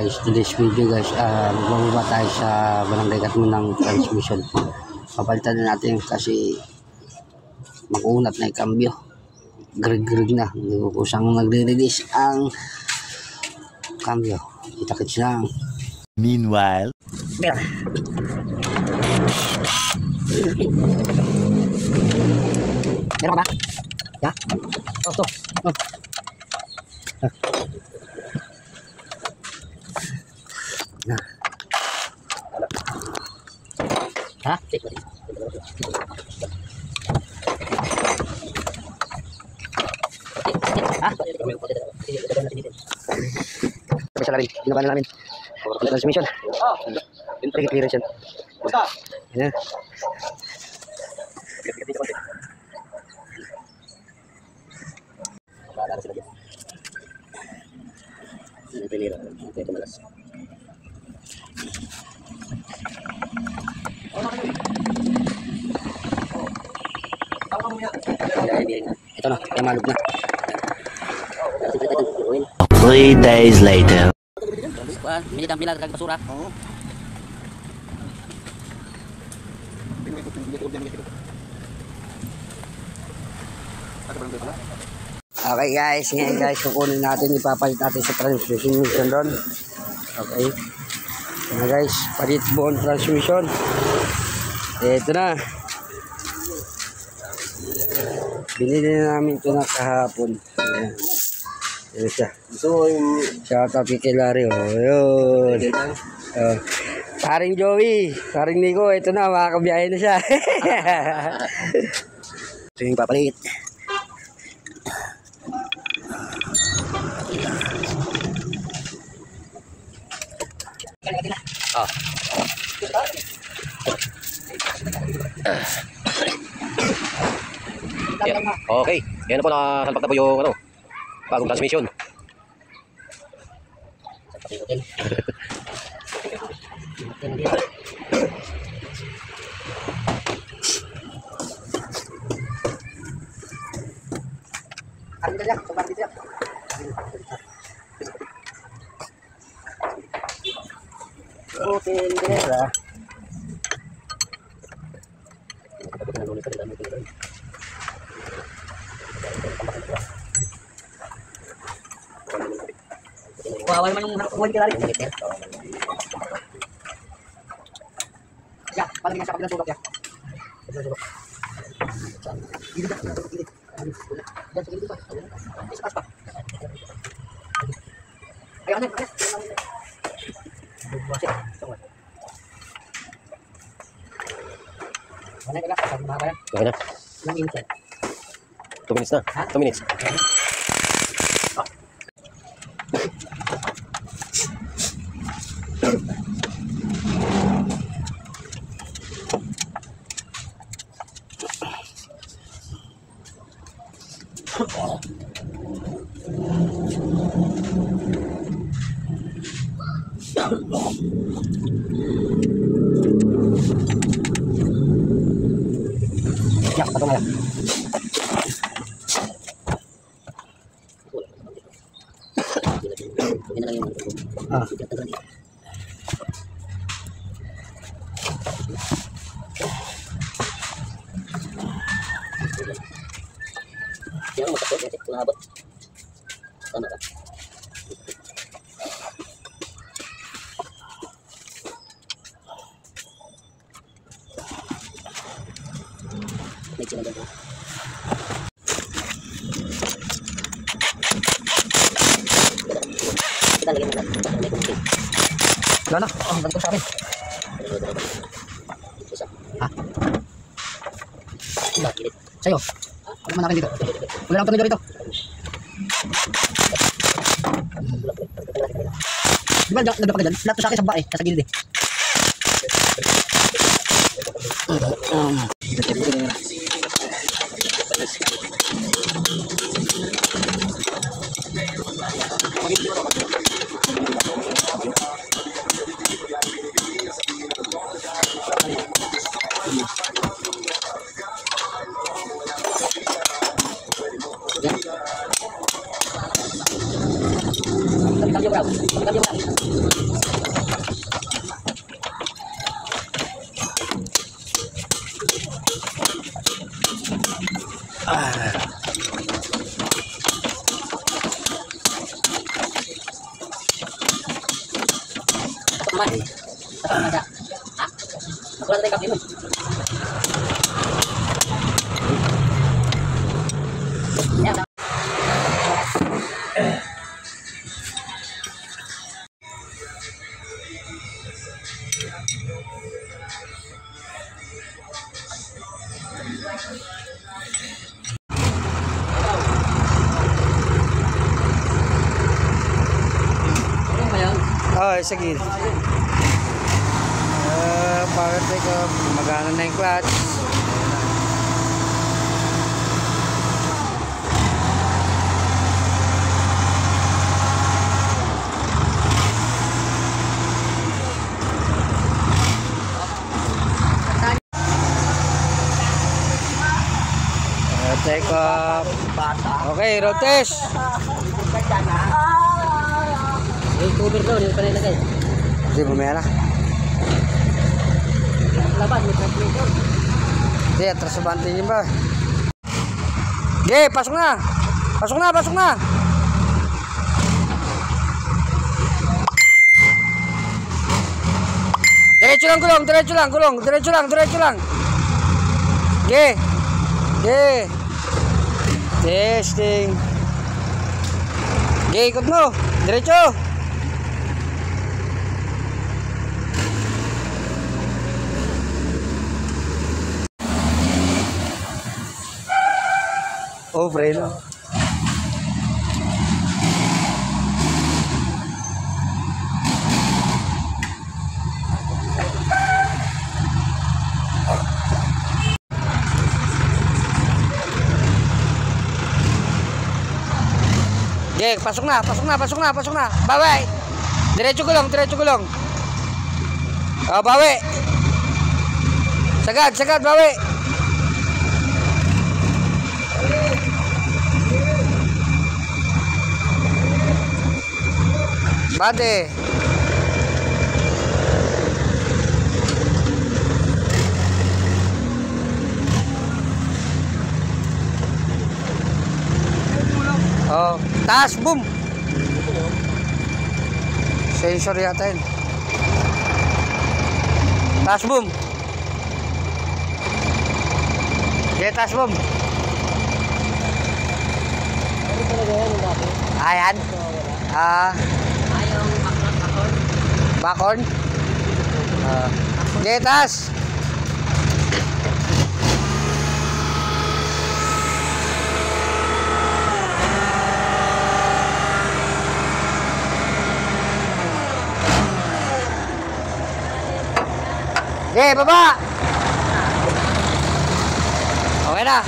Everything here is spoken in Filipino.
guys, today's video guys, magbababa tayo sa barangay Katmon ng transmission. Papalitan na natin kasi makunat na yung kambyo, grig na, hindi ko kusang nagre-release ang kambyo. Kita-kits lang. Meanwhile, meron ka ba? Ya? Oh, to. Oh. Nah. Hah? Hah? Bisa namin, ginawa na namin. Transmission. Intake clearance yan. Ayan. Bahala sila dyan. Ang pinira. Ito ito malas. Ito na, kaya malog na. 3 days later. Minit ang pilar kag basura. Okay guys, ngayon guys, kukunin natin, ipapalit natin sa transmission doon. Okay. Ito na guys, palit buong transmission. Ito na. Binili na namin ito na kahapon. Ayan. Ito siya. Shout out kay Lario. Ayun. Paring Joey, paring Nico, ito na, makakabiyahe na siya. Ito yung papalit. Oh. Yeah. Okay, yan na po, nakasalpak na po yung ano, bagong transmission. Awal man yung huwag ka rin. Ya, paling nasa kabilang sulok ya. Gilid ka, gilid. Dan sa gilid pa. Ispas pa. Ayan na, ayan. Mana ka lang, mahaba yan. Okay na. Ilang minutes yan? 2 minutes na. 2 minutes. Ya, patong ya. Yang matakot ya, kulabot. Tama ba? Medyo na dito. Kita lagi na. Wala na. Oh, ganito sa akin. Ha? Bakit? Sa'yo. Ano man akin dito? Wala lang ito dito. Di ba nagdapa ka dyan? Lahat sa akin sa bae. Nasa gilid eh. Cambio, bro. Cambio, bro. Teman. Teman ada. Ah. Aku lantai kambing. Ya. Oh, sige. Power take off. Magana na yung clutch. Take off. Okay, road test. Yung cover daw, yung panay lagay. Hindi, mamaya na. Laban, may transmitter. Hindi, atras sa bante niyo ba? Okay, pasok na. Pasok na, pasok na. Diretso lang gulong, diretso lang gulong, diretso lang, diretso lang. Okay. Okay. Testing. Okay, ikot mo. Diretso. Oh, freno. Okay, pasok na, pasok na, pasok na, pasok na. Bawi. Diretso gulong, diretso gulong. Oh, bawi. Sagad, sagad, bawi. Bate. Oh, taas, boom. Sensor yata yun. Taas, boom. Okay, taas, boom. Ayan. Ayong bakon. Bakon. Okay, taas. Okay, baba. Okay na.